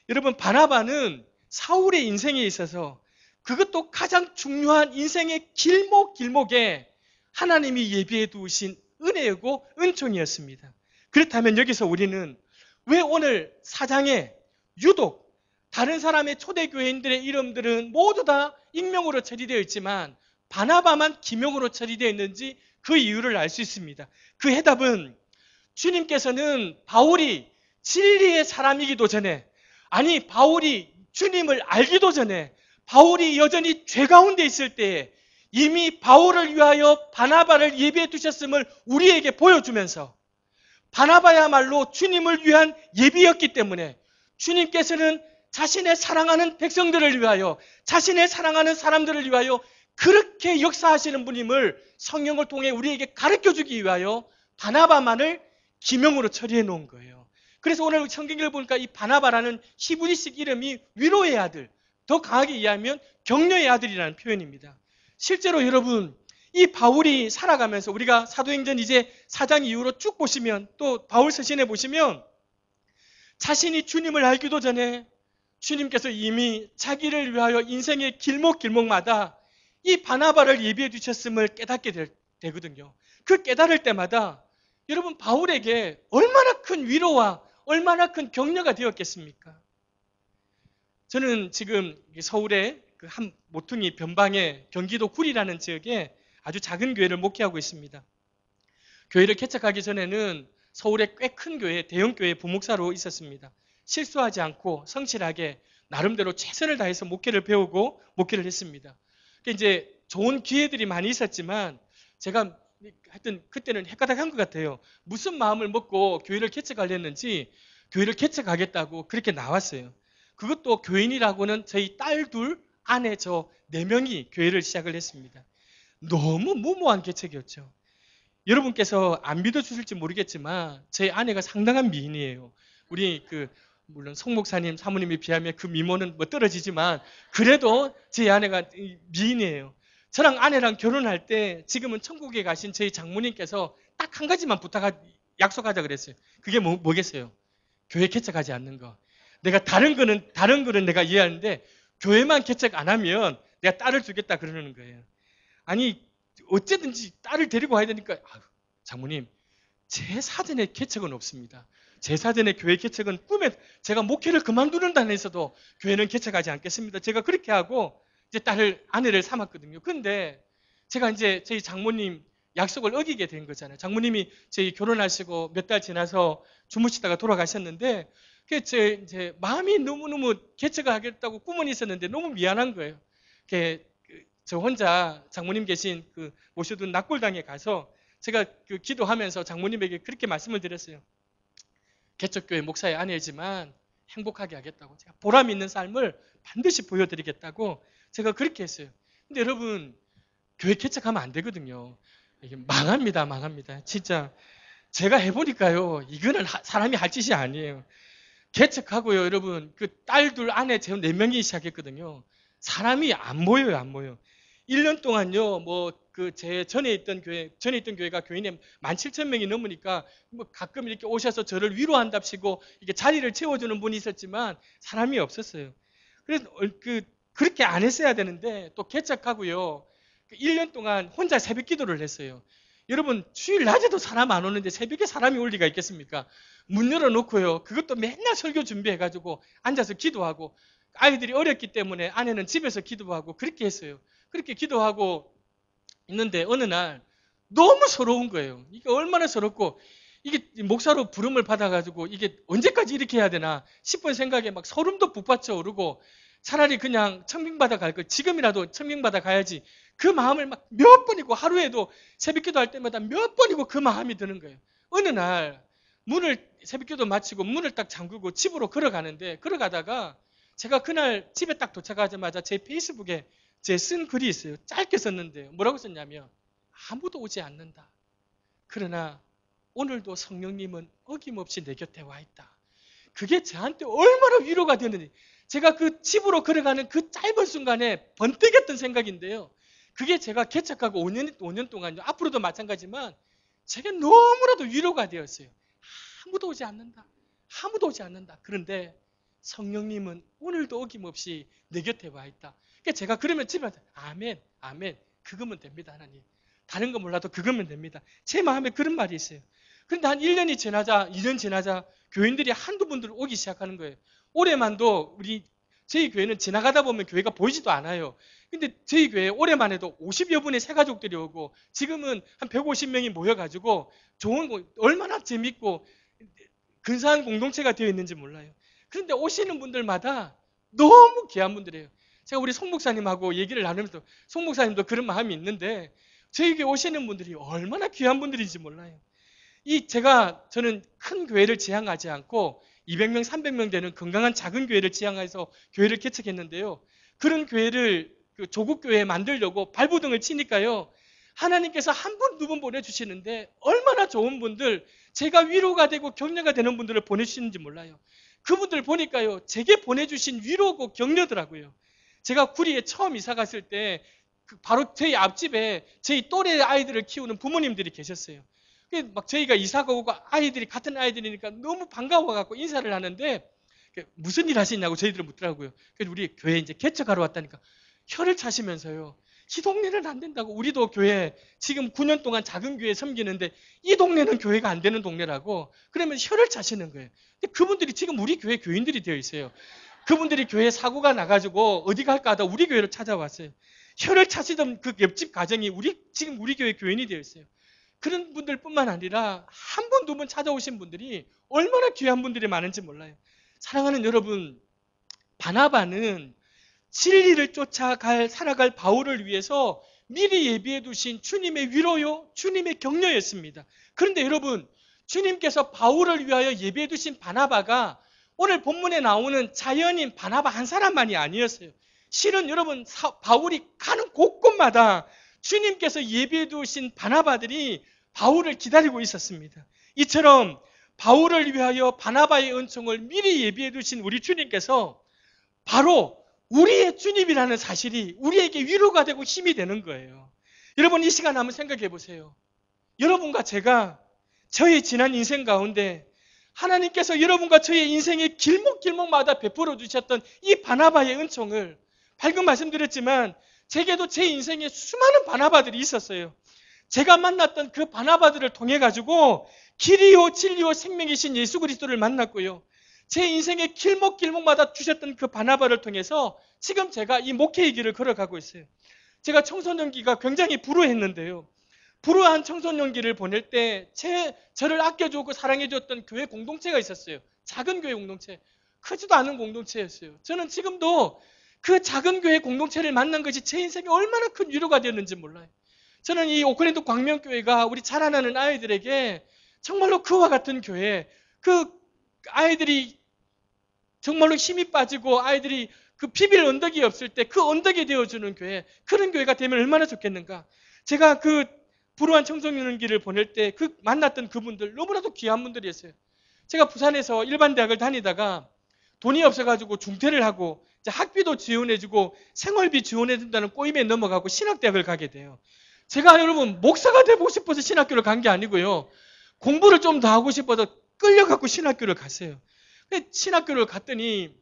여러분, 바나바는 사울의 인생에 있어서 그것도 가장 중요한 인생의 길목길목에 하나님이 예비해 두신 은혜이고 은총이었습니다. 그렇다면 여기서 우리는 왜 오늘 4장에 유독 다른 사람의 초대교회인들의 이름들은 모두 다 익명으로 처리되어 있지만 바나바만 기명으로 처리되어 있는지 그 이유를 알 수 있습니다. 그 해답은 주님께서는 바울이 진리의 사람이기도 전에, 아니 바울이 주님을 알기도 전에, 바울이 여전히 죄 가운데 있을 때에 이미 바울을 위하여 바나바를 예비해 두셨음을 우리에게 보여주면서 바나바야말로 주님을 위한 예비였기 때문에 주님께서는 자신의 사랑하는 백성들을 위하여, 자신의 사랑하는 사람들을 위하여 그렇게 역사하시는 분임을 성경을 통해 우리에게 가르쳐주기 위하여 바나바만을 기명으로 처리해 놓은 거예요. 그래서 오늘 성경을 보니까 이 바나바라는 히브리식 이름이 위로의 아들, 더 강하게 이해하면 격려의 아들이라는 표현입니다. 실제로 여러분, 이 바울이 살아가면서 우리가 사도행전 이제 4장 이후로 쭉 보시면, 또 바울 서신에 보시면 자신이 주님을 알기도 전에 주님께서 이미 자기를 위하여 인생의 길목길목마다 이 바나바를 예비해 주셨음을 깨닫게 되거든요. 그 깨달을 때마다 여러분, 바울에게 얼마나 큰 위로와 얼마나 큰 격려가 되었겠습니까? 저는 지금 서울의 그 한 모퉁이 변방의 경기도 구리라는 지역에 아주 작은 교회를 목회하고 있습니다. 교회를 개척하기 전에는 서울의 꽤 큰 교회, 대형 교회 부목사로 있었습니다. 실수하지 않고 성실하게 나름대로 최선을 다해서 목회를 배우고 목회를 했습니다. 이제 좋은 기회들이 많이 있었지만 제가 하여튼 그때는 헷가닥한 것 같아요. 무슨 마음을 먹고 교회를 개척하려는지 교회를 개척하겠다고 그렇게 나왔어요. 그것도 교인이라고는 저희 딸 둘, 아내 저 4명이 교회를 시작을 했습니다. 너무 무모한 개척이었죠. 여러분께서 안 믿어주실지 모르겠지만 제 아내가 상당한 미인이에요. 우리 물론 송 목사님, 사모님에 비하면 그 미모는 뭐 떨어지지만 그래도 제 아내가 미인이에요. 저랑 아내랑 결혼할 때 지금은 천국에 가신 저희 장모님께서 딱 한 가지만 약속하자 그랬어요. 그게 뭐겠어요? 교회 개척하지 않는 거. 내가 다른 거는 내가 이해하는데 교회만 개척 안 하면 내가 딸을 주겠다 그러는 거예요. 아니 어쨌든지 딸을 데리고 와야 되니까 장모님, 제 사전에 개척은 없습니다. 제 사전에 교회 개척은 꿈에, 제가 목회를 그만두는 단에서도 교회는 개척하지 않겠습니다. 제가 그렇게 하고 이제 아내를 삼았거든요. 그런데 제가 이제 저희 장모님 약속을 어기게 된 거잖아요. 장모님이 저희 결혼하시고 몇 달 지나서 주무시다가 돌아가셨는데 제 마음이 너무너무 개척을 하겠다고 꿈은 있었는데 너무 미안한 거예요. 저 혼자 장모님 계신 모셔둔 낙골당에 가서 제가 기도하면서 장모님에게 그렇게 말씀을 드렸어요. 개척교회 목사의 아내이지만 행복하게 하겠다고, 제가 보람 있는 삶을 반드시 보여드리겠다고 제가 그렇게 했어요. 근데 여러분, 교회 개척하면 안 되거든요. 이게 망합니다. 진짜 제가 해보니까요, 이거는 사람이 할 짓이 아니에요. 개척하고요, 여러분. 그 딸 둘 아내 제 4명이 시작했거든요. 사람이 안 모여요, 안 모여. 1년 동안요, 뭐, 제 전에 있던 교회가 교인이 17,000명이 넘으니까, 뭐, 가끔 이렇게 오셔서 저를 위로한답시고, 이게 자리를 채워주는 분이 있었지만, 사람이 없었어요. 그래서, 그렇게 안 했어야 되는데, 또 개척하고요. 1년 동안 혼자 새벽 기도를 했어요. 여러분, 주일 낮에도 사람 안 오는데 새벽에 사람이 올 리가 있겠습니까? 문 열어놓고요. 그것도 맨날 설교 준비해가지고 앉아서 기도하고, 아이들이 어렸기 때문에 아내는 집에서 기도하고 그렇게 했어요. 그렇게 기도하고 있는데 어느 날 너무 서러운 거예요. 이게 얼마나 서럽고, 이게 목사로 부름을 받아가지고 이게 언제까지 이렇게 해야 되나 싶은 생각에 막 소름도 북받쳐 오르고, 차라리 그냥 청빙받아 갈 거, 지금이라도 청빙받아 가야지. 그 마음을 막 몇 번이고, 하루에도 새벽기도 할 때마다 몇 번이고 그 마음이 드는 거예요. 어느 날 새벽기도 마치고 문을 딱 잠그고 집으로 걸어가다가 제가 그날 집에 딱 도착하자마자 제 페이스북에 제 쓴 글이 있어요. 짧게 썼는데요. 뭐라고 썼냐면, 아무도 오지 않는다. 그러나 오늘도 성령님은 어김없이 내 곁에 와 있다. 그게 저한테 얼마나 위로가 되는지. 제가 그 집으로 걸어가는 그 짧은 순간에 번뜩였던 생각인데요. 그게 제가 개척하고 5년 동안요. 앞으로도 마찬가지지만 제게 너무나도 위로가 되었어요. 아무도 오지 않는다. 아무도 오지 않는다. 그런데 성령님은 오늘도 어김없이 내 곁에 와 있다. 그러니까 제가 그러면 집에 와서 아멘, 아멘. 그거면 됩니다, 하나님. 다른 거 몰라도 그거면 됩니다. 제 마음에 그런 말이 있어요. 그런데 한 1년이 지나자, 2년 지나자 교인들이 한두 분들 오기 시작하는 거예요. 올해만도 저희 교회는 지나가다 보면 교회가 보이지도 않아요. 근데 저희 교회에 올해만 해도 50여 분의 새가족들이 오고, 지금은 한 150명이 모여가지고 얼마나 재밌고 근사한 공동체가 되어 있는지 몰라요. 그런데 오시는 분들마다 너무 귀한 분들이에요. 제가 우리 송 목사님하고 얘기를 나누면서 송 목사님도 그런 마음이 있는데, 저에게 오시는 분들이 얼마나 귀한 분들인지 몰라요. 저는 큰 교회를 지향하지 않고 200명, 300명 되는 건강한 작은 교회를 지향해서 교회를 개척했는데요. 그런 교회를 조국 교회에 만들려고 발부등을 치니까요. 하나님께서 한 분, 두 분 보내주시는데 얼마나 좋은 분들, 제가 위로가 되고 격려가 되는 분들을 보내주시는지 몰라요. 그분들 보니까요. 제게 보내주신 위로고 격려더라고요. 제가 구리에 처음 이사 갔을 때 바로 저희 앞집에 저희 또래 아이들을 키우는 부모님들이 계셨어요. 막 저희가 이사가 오고 아이들이 같은 아이들이니까 너무 반가워갖고 인사를 하는데, 무슨 일 하시냐고 저희들은 묻더라고요. 그래서 우리 교회 이제 개척하러 왔다니까 혀를 차시면서요. 이 동네는 안 된다고. 우리도 교회 지금 9년 동안 작은 교회 섬기는데 이 동네는 교회가 안 되는 동네라고. 그러면 혀를 차시는 거예요. 근데 그분들이 지금 우리 교회 교인들이 되어 있어요. 그분들이 교회 사고가 나가지고 어디 갈까 하다 우리 교회를 찾아왔어요. 혀를 차시던 그 옆집 가정이 지금 우리 교회 교인이 되어 있어요. 그런 분들뿐만 아니라 한 번, 두 번 찾아오신 분들이 얼마나 귀한 분들이 많은지 몰라요. 사랑하는 여러분, 바나바는 진리를 살아갈 바울을 위해서 미리 예비해 두신 주님의 위로요, 주님의 격려였습니다. 그런데 여러분, 주님께서 바울을 위하여 예비해 두신 바나바가 오늘 본문에 나오는 자연인 바나바 한 사람만이 아니었어요. 실은 여러분, 바울이 가는 곳곳마다 주님께서 예비해 두신 바나바들이 바울을 기다리고 있었습니다. 이처럼 바울을 위하여 바나바의 은총을 미리 예비해 두신 우리 주님께서 바로 우리의 주님이라는 사실이 우리에게 위로가 되고 힘이 되는 거예요. 여러분, 이 시간 한번 생각해 보세요. 여러분과 제가 저의 지난 인생 가운데 하나님께서 여러분과 저의 인생의 길목길목마다 베풀어 주셨던 이 바나바의 은총을, 방금 말씀드렸지만 제게도 제 인생에 수많은 바나바들이 있었어요. 제가 만났던 그 바나바들을 통해 가지고 길이요 진리요 생명이신 예수 그리스도를 만났고요. 제 인생의 길목길목마다 주셨던 그 바나바를 통해서 지금 제가 이 목회의 길을 걸어가고 있어요. 제가 청소년기가 굉장히 불우했는데요. 불우한 청소년기를 보낼 때 저를 아껴주고 사랑해줬던 교회 공동체가 있었어요. 작은 교회 공동체. 크지도 않은 공동체였어요. 저는 지금도 그 작은 교회 공동체를 만난 것이 제 인생에 얼마나 큰 위로가 되었는지 몰라요. 저는 이 오클랜드 광명교회가 우리 자라나는 아이들에게 정말로 그와 같은 교회, 그 아이들이 정말로 힘이 빠지고 아이들이 그 비빌 언덕이 없을 때 그 언덕이 되어주는 교회, 그런 교회가 되면 얼마나 좋겠는가. 제가 그 불우한 청소년기를 보낼 때 만났던 그분들 너무나도 귀한 분들이었어요. 제가 부산에서 일반 대학을 다니다가 돈이 없어가지고 중퇴를 하고 이제 학비도 지원해주고 생활비 지원해준다는 꼬임에 넘어가고 신학대학을 가게 돼요. 제가 여러분 목사가 되고 싶어서 신학교를 간 게 아니고요. 공부를 좀 더 하고 싶어서 끌려갖고 신학교를 갔어요. 신학교를 갔더니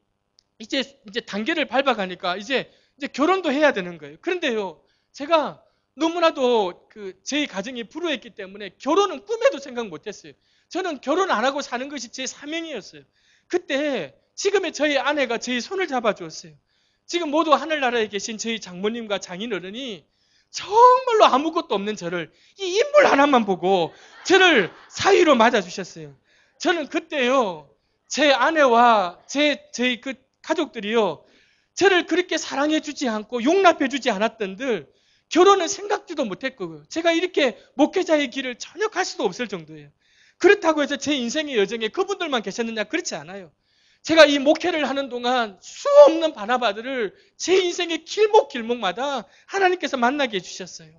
이제 단계를 밟아가니까 이제 결혼도 해야 되는 거예요. 그런데요, 제가 너무나도 제 가정이 불우했기 때문에 결혼은 꿈에도 생각 못했어요. 저는 결혼 안 하고 사는 것이 제 사명이었어요. 그때 지금의 저희 아내가 저희 손을 잡아주었어요. 지금 모두 하늘나라에 계신 저희 장모님과 장인어른이 정말로 아무것도 없는 저를 이 인물 하나만 보고 저를 사위로 맞아주셨어요. 저는 그때요, 제 아내와 저희 가족들이요, 저를 그렇게 사랑해주지 않고 용납해주지 않았던들 결혼을 생각지도 못했고요. 제가 이렇게 목회자의 길을 전혀 갈 수도 없을 정도예요. 그렇다고 해서 제 인생의 여정에 그분들만 계셨느냐? 그렇지 않아요. 제가 이 목회를 하는 동안 수없는 바나바들을 제 인생의 길목길목마다 하나님께서 만나게 해주셨어요.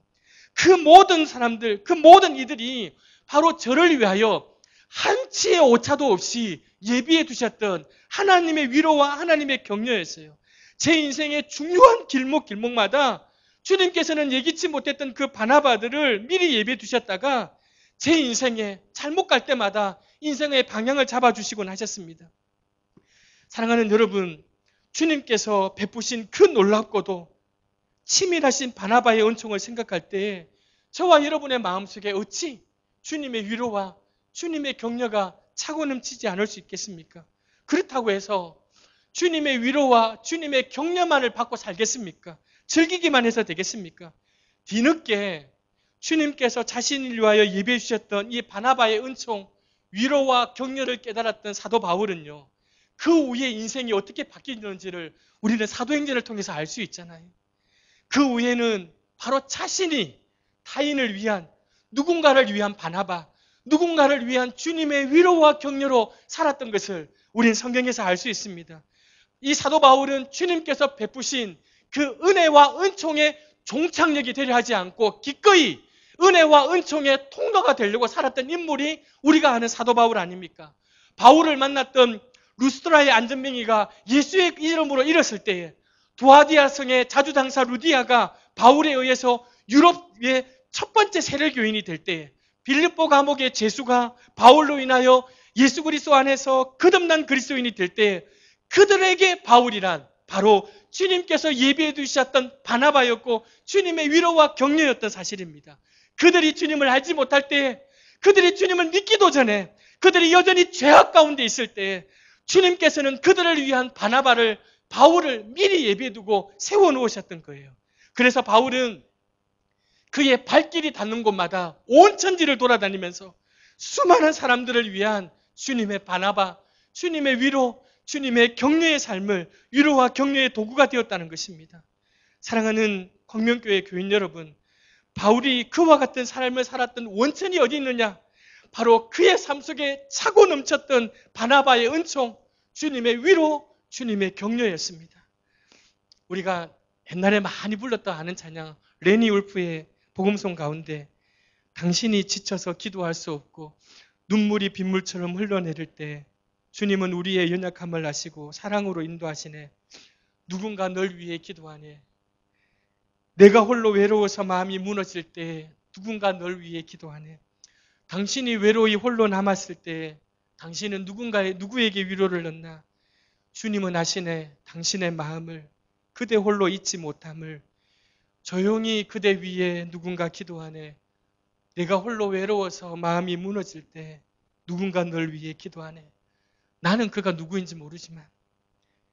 그 모든 사람들, 그 모든 이들이 바로 저를 위하여 한치의 오차도 없이 예비해 두셨던 하나님의 위로와 하나님의 격려였어요. 제 인생의 중요한 길목길목마다 주님께서는 예기치 못했던 그 바나바들을 미리 예비해 두셨다가 제 인생에 잘못 갈 때마다 인생의 방향을 잡아주시곤 하셨습니다. 사랑하는 여러분, 주님께서 베푸신 그 놀랍고도 치밀하신 바나바의 은총을 생각할 때 저와 여러분의 마음속에 어찌 주님의 위로와 주님의 격려가 차고 넘치지 않을 수 있겠습니까? 그렇다고 해서 주님의 위로와 주님의 격려만을 받고 살겠습니까? 즐기기만 해서 되겠습니까? 뒤늦게 주님께서 자신을 위하여 예배해 주셨던 이 바나바의 은총, 위로와 격려를 깨달았던 사도 바울은요, 그 후에 인생이 어떻게 바뀌는지를 우리는 사도행전을 통해서 알 수 있잖아요. 그 후에는 바로 자신이 타인을 위한, 누군가를 위한 바나바, 누군가를 위한 주님의 위로와 격려로 살았던 것을 우리는 성경에서 알 수 있습니다. 이 사도 바울은 주님께서 베푸신 그 은혜와 은총의 종착역이 되려 하지 않고 기꺼이 은혜와 은총의 통로가 되려고 살았던 인물이 우리가 아는 사도 바울 아닙니까? 바울을 만났던 루스드라의 안전뱅이가 예수의 이름으로 잃었을 때에 두아디아 성의 자주당사 루디아가 바울에 의해서 유럽의 첫 번째 세례교인이 될 때에 빌립보 감옥의 제수가 바울로 인하여 예수 그리스도 안에서 거듭난 그리스도인이 될 때에 그들에게 바울이란 바로 주님께서 예비해 두셨던 바나바였고 주님의 위로와 격려였던 사실입니다. 그들이 주님을 알지 못할 때에, 그들이 주님을 믿기도 전에, 그들이 여전히 죄악 가운데 있을 때에 주님께서는 그들을 위한 바울을 미리 예비해 두고 세워놓으셨던 거예요. 그래서 바울은 그의 발길이 닿는 곳마다 온 천지를 돌아다니면서 수많은 사람들을 위한 주님의 바나바, 주님의 위로, 주님의 격려의 삶을 위로와 격려의 도구가 되었다는 것입니다. 사랑하는 광명교회 교인 여러분, 바울이 그와 같은 삶을 살았던 원천이 어디 있느냐? 바로 그의 삶 속에 차고 넘쳤던 바나바의 은총, 주님의 위로, 주님의 격려였습니다. 우리가 옛날에 많이 불렀던 아는 찬양 레니 울프의 복음송 가운데 당신이 지쳐서 기도할 수 없고 눈물이 빗물처럼 흘러내릴 때 주님은 우리의 연약함을 아시고 사랑으로 인도하시네. 누군가 널 위해 기도하네. 내가 홀로 외로워서 마음이 무너질 때 누군가 널 위해 기도하네. 당신이 외로이 홀로 남았을 때 당신은 누구에게 위로를 넣나? 주님은 아시네. 당신의 마음을, 그대 홀로 잊지 못함을. 조용히 그대 위에 누군가 기도하네. 내가 홀로 외로워서 마음이 무너질 때 누군가 널 위해 기도하네. 나는 그가 누구인지 모르지만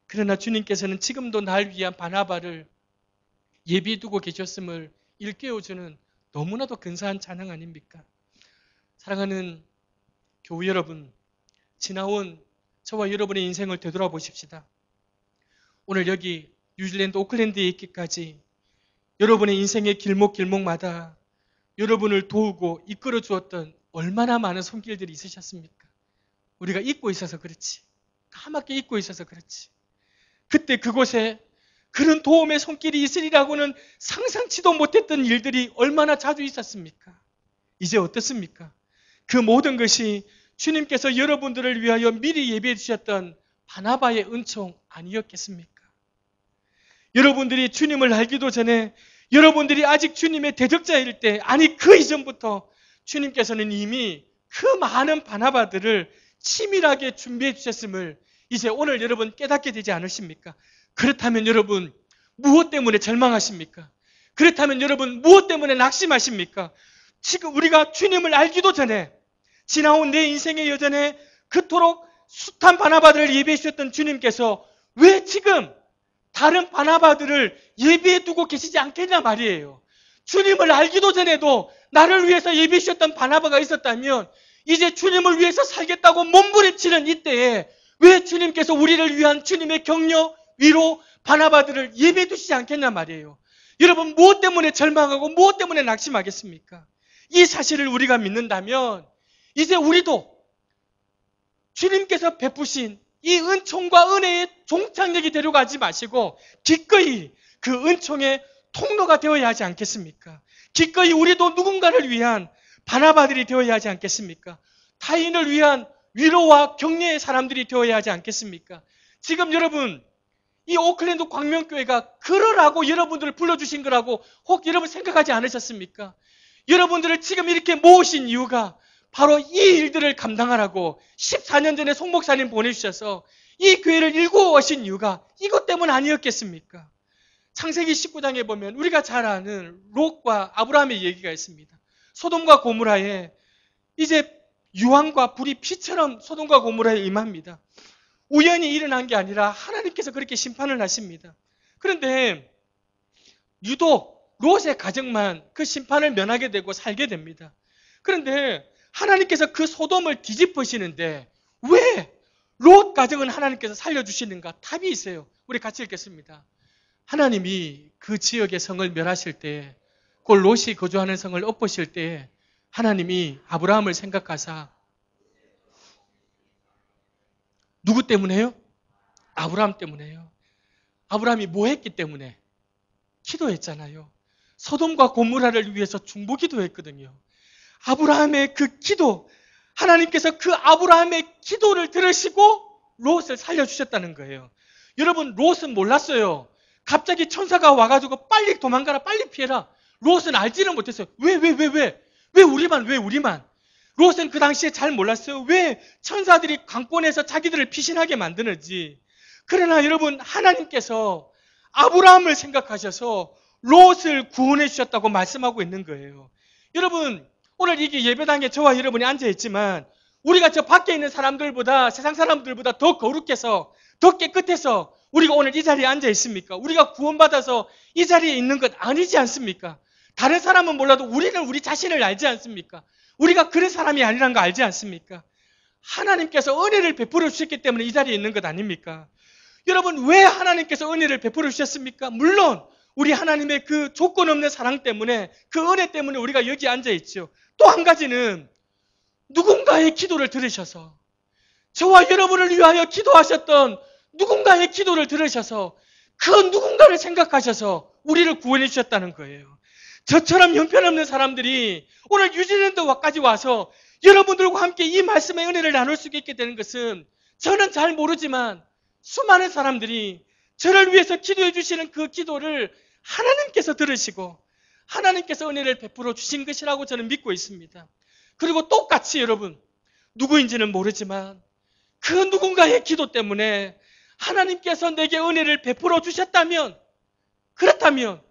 그러나 주님께서는 지금도 날 위한 바나바를 예비해 두고 계셨음을 일깨워주는 너무나도 근사한 찬양 아닙니까? 사랑하는 교우 여러분, 지나온 저와 여러분의 인생을 되돌아보십시다. 오늘 여기 뉴질랜드 오클랜드에 있기까지 여러분의 인생의 길목길목마다 여러분을 도우고 이끌어 주었던 얼마나 많은 손길들이 있으셨습니까? 우리가 잊고 있어서 그렇지. 까맣게 잊고 있어서 그렇지. 그때 그곳에 그런 도움의 손길이 있으리라고는 상상치도 못했던 일들이 얼마나 자주 있었습니까? 이제 어떻습니까? 그 모든 것이 주님께서 여러분들을 위하여 미리 예비해 주셨던 바나바의 은총 아니었겠습니까? 여러분들이 주님을 알기도 전에, 여러분들이 아직 주님의 대적자일 때, 아니 그 이전부터 주님께서는 이미 그 많은 바나바들을 치밀하게 준비해 주셨음을 이제 오늘 여러분 깨닫게 되지 않으십니까? 그렇다면 여러분 무엇 때문에 절망하십니까? 그렇다면 여러분 무엇 때문에 낙심하십니까? 지금 우리가 주님을 알기도 전에, 지나온 내 인생의 여전에 그토록 숱한 바나바들을 예비해 주셨던 주님께서 왜 지금 다른 바나바들을 예비해 두고 계시지 않겠냐 말이에요. 주님을 알기도 전에도 나를 위해서 예비해 주셨던 바나바가 있었다면 이제 주님을 위해서 살겠다고 몸부림치는 이때에 왜 주님께서 우리를 위한 주님의 격려, 위로, 바나바들을 예비해 두시지 않겠냐 말이에요. 여러분 무엇 때문에 절망하고 무엇 때문에 낙심하겠습니까? 이 사실을 우리가 믿는다면 이제 우리도 주님께서 베푸신 이 은총과 은혜의 종착역이 되려고 하지 마시고 기꺼이 그 은총의 통로가 되어야 하지 않겠습니까? 기꺼이 우리도 누군가를 위한 바나바들이 되어야 하지 않겠습니까? 타인을 위한 위로와 격려의 사람들이 되어야 하지 않겠습니까? 지금 여러분 이 오클랜드 광명교회가 그러라고 여러분들을 불러주신 거라고 혹 여러분 생각하지 않으셨습니까? 여러분들을 지금 이렇게 모으신 이유가 바로 이 일들을 감당하라고 14년 전에 송 목사님 보내주셔서 이 교회를 일구어 오신 이유가 이것 때문 아니었겠습니까? 창세기 19장에 보면 우리가 잘 아는 롯과 아브라함의 얘기가 있습니다. 소돔과 고모라에 이제 유황과 불이 피처럼 소돔과 고모라에 임합니다. 우연히 일어난 게 아니라 하나님께서 그렇게 심판을 하십니다. 그런데 유독 롯의 가정만 그 심판을 면하게 되고 살게 됩니다. 그런데 하나님께서 그 소돔을 뒤집으시는데 왜 롯 가정은 하나님께서 살려주시는가? 답이 있어요. 우리 같이 읽겠습니다. 하나님이 그 지역의 성을 멸하실 때, 그 롯이 거주하는 성을 엎으실 때 하나님이 아브라함을 생각하사 누구 때문에요? 아브라함 때문에요. 아브라함이 뭐 했기 때문에? 기도했잖아요. 소돔과 고모라를 위해서 중보기도 했거든요. 아브라함의 그 기도, 하나님께서 그 아브라함의 기도를 들으시고 롯을 살려주셨다는 거예요. 여러분 롯은 몰랐어요. 갑자기 천사가 와가지고 빨리 도망가라, 빨리 피해라. 롯은 알지는 못했어요. 왜 우리만? 롯은 그 당시에 잘 몰랐어요. 왜 천사들이 강권에서 자기들을 피신하게 만드는지. 그러나 여러분 하나님께서 아브라함을 생각하셔서 롯을 구원해 주셨다고 말씀하고 있는 거예요. 여러분 오늘 이게 예배당에 저와 여러분이 앉아있지만 우리가 저 밖에 있는 사람들보다, 세상 사람들보다 더 거룩해서, 더 깨끗해서 우리가 오늘 이 자리에 앉아 있습니까? 우리가 구원받아서 이 자리에 있는 것 아니지 않습니까? 다른 사람은 몰라도 우리는 우리 자신을 알지 않습니까? 우리가 그런 사람이 아니라는 거 알지 않습니까? 하나님께서 은혜를 베풀어 주셨기 때문에 이 자리에 있는 것 아닙니까? 여러분 왜 하나님께서 은혜를 베풀어 주셨습니까? 물론 우리 하나님의 그 조건 없는 사랑 때문에, 그 은혜 때문에 우리가 여기 앉아 있죠. 또 한 가지는 누군가의 기도를 들으셔서, 저와 여러분을 위하여 기도하셨던 누군가의 기도를 들으셔서 그 누군가를 생각하셔서 우리를 구원해 주셨다는 거예요. 저처럼 형편없는 사람들이 오늘 뉴질랜드까지 와서 여러분들과 함께 이 말씀의 은혜를 나눌 수 있게 되는 것은 저는 잘 모르지만 수많은 사람들이 저를 위해서 기도해 주시는 그 기도를 하나님께서 들으시고 하나님께서 은혜를 베풀어 주신 것이라고 저는 믿고 있습니다. 그리고 똑같이 여러분 누구인지는 모르지만 그 누군가의 기도 때문에 하나님께서 내게 은혜를 베풀어 주셨다면, 그렇다면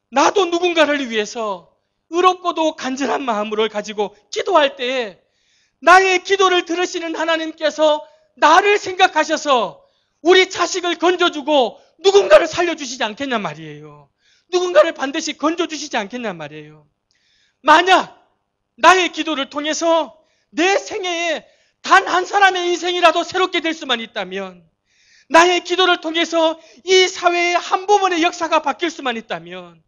나도 누군가를 위해서 의롭고도 간절한 마음을 가지고 기도할 때에 나의 기도를 들으시는 하나님께서 나를 생각하셔서 우리 자식을 건져주고 누군가를 살려주시지 않겠냐 말이에요. 누군가를 반드시 건져주시지 않겠냐 말이에요. 만약 나의 기도를 통해서 내 생애에 단 한 사람의 인생이라도 새롭게 될 수만 있다면, 나의 기도를 통해서 이 사회의 한 부분의 역사가 바뀔 수만 있다면,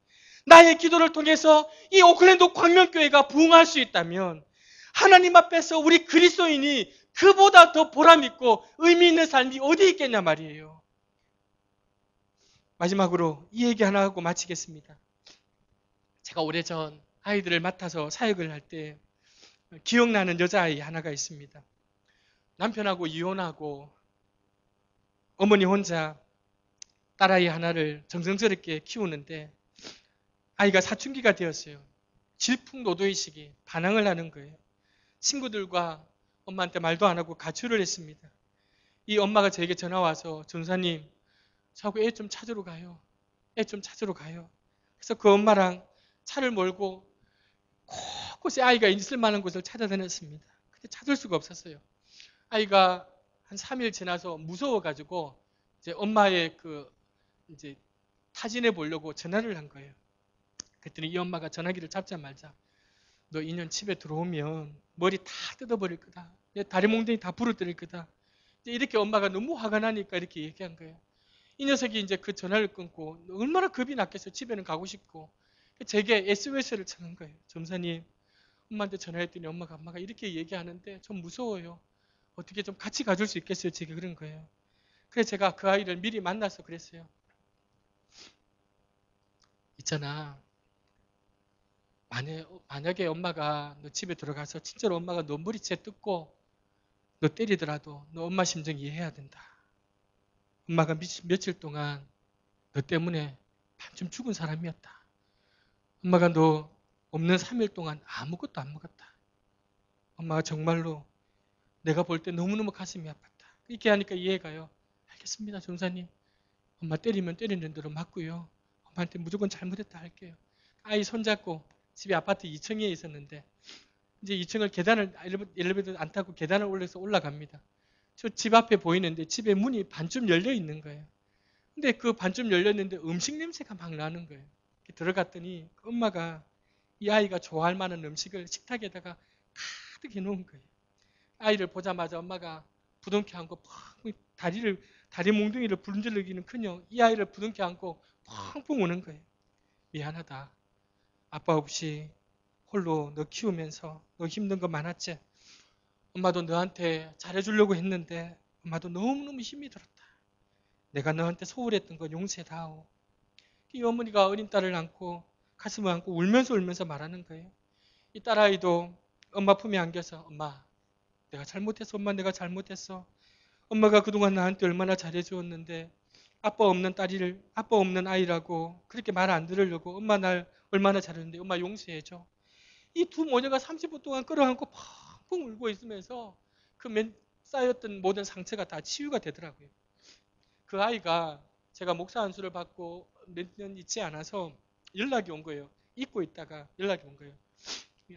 나의 기도를 통해서 이 오클랜드 광명교회가 부흥할 수 있다면 하나님 앞에서 우리 그리스도인이 그보다 더 보람있고 의미 있는 삶이 어디 있겠냐 말이에요. 마지막으로 이 얘기 하나 하고 마치겠습니다. 제가 오래전 아이들을 맡아서 사역을 할 때 기억나는 여자아이 하나가 있습니다. 남편하고 이혼하고 어머니 혼자 딸아이 하나를 정성스럽게 키우는데 아이가 사춘기가 되었어요. 질풍노도의식이 반항을 하는 거예요. 친구들과 엄마한테 말도 안 하고 가출을 했습니다. 이 엄마가 저에게 전화 와서 전사님, 저하고 애 좀 찾으러 가요. 애 좀 찾으러 가요. 그래서 그 엄마랑 차를 몰고 곳곳에 아이가 있을 만한 곳을 찾아다녔습니다. 근데 찾을 수가 없었어요. 아이가 한 3일 지나서 무서워가지고 이제 엄마의 이제 타진해 보려고 전화를 한 거예요. 그랬더니 이 엄마가 전화기를 잡자마자 너 인연 집에 들어오면 머리 다 뜯어버릴 거다. 내 다리 몽둥이 다 부러뜨릴 거다. 이렇게 엄마가 너무 화가 나니까 이렇게 얘기한 거예요. 이 녀석이 이제 그 전화를 끊고 얼마나 겁이 났겠어요. 집에는 가고 싶고. 제게 SOS를 쳐는 거예요. 점사님, 엄마한테 전화했더니 엄마가 이렇게 얘기하는데 좀 무서워요. 어떻게 좀 같이 가줄 수 있겠어요? 제게 그런 거예요. 그래서 제가 그 아이를 미리 만나서 그랬어요. 있잖아. 만약에 엄마가 너 집에 들어가서 진짜로 엄마가 너 머리채 뜯고 너 때리더라도 너 엄마 심정 이해해야 된다. 엄마가 며칠 동안 너 때문에 반쯤 죽은 사람이었다. 엄마가 너 없는 3일 동안 아무것도 안 먹었다. 엄마가 정말로 내가 볼 때 너무너무 가슴이 아팠다. 이렇게 하니까 이해가요. 알겠습니다, 전사님. 엄마 때리면 때리는 대로 맞고요. 엄마한테 무조건 잘못했다 할게요. 아이 손잡고 집에 아파트 2층에 있었는데 이제 2층을 엘리베이터 안 타고 계단을 올라서 올라갑니다. 저 집 앞에 보이는데 집에 문이 반쯤 열려 있는 거예요. 근데 그 반쯤 열렸는데 음식 냄새가 막 나는 거예요. 들어갔더니 엄마가 이 아이가 좋아할 만한 음식을 식탁에다가 가득 해놓은 거예요. 아이를 보자마자 엄마가 부둥켜 안고 다리 몽둥이를 불질르기는 커녕 이 아이를 부둥켜 안고 펑펑 우는 거예요. 미안하다. 아빠 없이 홀로 너 키우면서 너 힘든 거 많았지? 엄마도 너한테 잘해주려고 했는데 엄마도 너무너무 힘이 들었다. 내가 너한테 소홀했던 거 용서해다오. 이 어머니가 어린 딸을 안고 가슴을 안고 울면서 말하는 거예요. 이 딸아이도 엄마 품에 안겨서 엄마 내가 잘못했어. 엄마 내가 잘못했어. 엄마가 그동안 나한테 얼마나 잘해주었는데 아빠 없는 아이라고 그렇게 말 안 들으려고 엄마 날 얼마나 잘했는데 엄마 용서해줘. 이 두 모녀가 30분 동안 끌어안고 펑펑 울고 있으면서 쌓였던 모든 상처가 다 치유가 되더라고요. 그 아이가 제가 목사 안수를 받고 몇 년 있지 않아서 연락이 온 거예요. 잊고 있다가 연락이 온 거예요.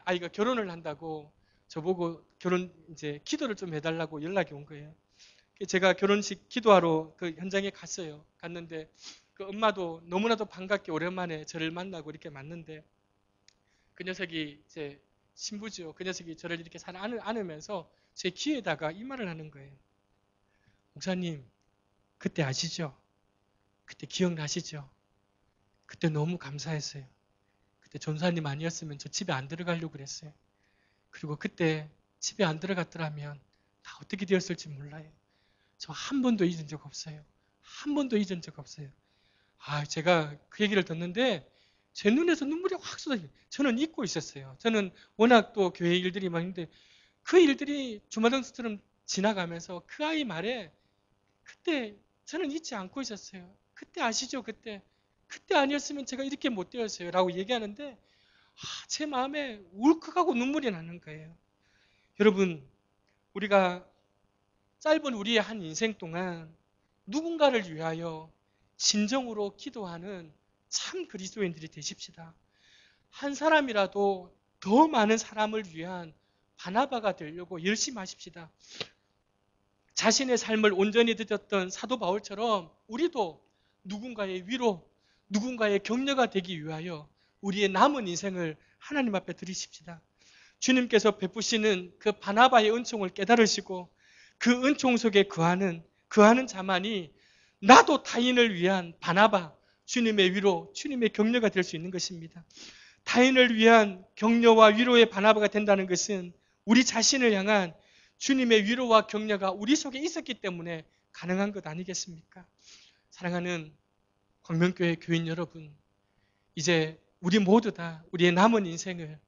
아이가 결혼을 한다고 저보고 이제 기도를 좀 해달라고 연락이 온 거예요. 제가 결혼식 기도하러 그 현장에 갔어요. 갔는데 그 엄마도 너무나도 반갑게 오랜만에 저를 만나고 이렇게 만났는데 그 녀석이 이제 신부죠. 그 녀석이 저를 이렇게 안으면서 제 귀에다가 이 말을 하는 거예요. 목사님, 그때 아시죠? 그때 기억나시죠? 그때 너무 감사했어요. 그때 전사님 아니었으면 저 집에 안 들어가려고 그랬어요. 그리고 그때 집에 안 들어갔더라면 다 어떻게 되었을지 몰라요. 저 한 번도 잊은 적 없어요. 한 번도 잊은 적 없어요. 제가 그 얘기를 듣는데 제 눈에서 눈물이 확 쏟아져요. 저는 잊고 있었어요. 저는 워낙 또 교회 일들이 많은데 그 일들이 주마등처럼 지나가면서 그 아이 말에 그때 저는 잊지 않고 있었어요. 그때 아시죠? 그때 아니었으면 제가 이렇게 못 되었어요. 라고 얘기하는데 제 마음에 울컥하고 눈물이 나는 거예요. 여러분, 우리가 짧은 우리의 한 인생 동안 누군가를 위하여 진정으로 기도하는 참 그리스도인들이 되십시다. 한 사람이라도 더 많은 사람을 위한 바나바가 되려고 열심히 하십시다. 자신의 삶을 온전히 드렸던 사도 바울처럼 우리도 누군가의 위로, 누군가의 격려가 되기 위하여 우리의 남은 인생을 하나님 앞에 드리십시다. 주님께서 베푸시는 그 바나바의 은총을 깨달으시고 그 은총 속에 거하는 자만이 나도 타인을 위한 바나바, 주님의 위로, 주님의 격려가 될 수 있는 것입니다. 타인을 위한 격려와 위로의 바나바가 된다는 것은 우리 자신을 향한 주님의 위로와 격려가 우리 속에 있었기 때문에 가능한 것 아니겠습니까? 사랑하는 광명교회 교인 여러분, 이제 우리 모두 다 우리의 남은 인생을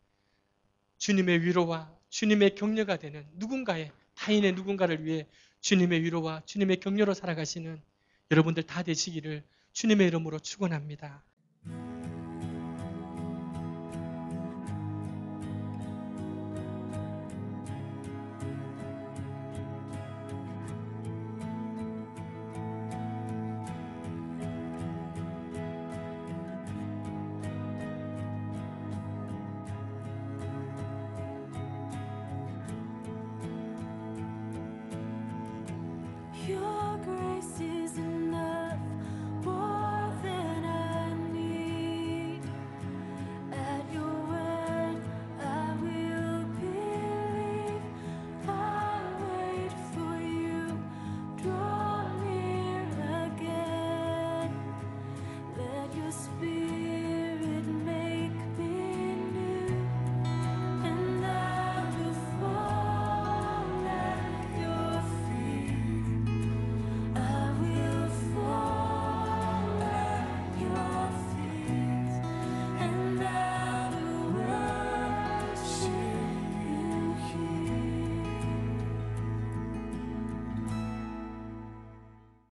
주님의 위로와 주님의 격려가 되는 누군가의 타인의 누군가를 위해 주님의 위로와 주님의 격려로 살아가시는 여러분들 다 되시기를 주님의 이름으로 축원합니다.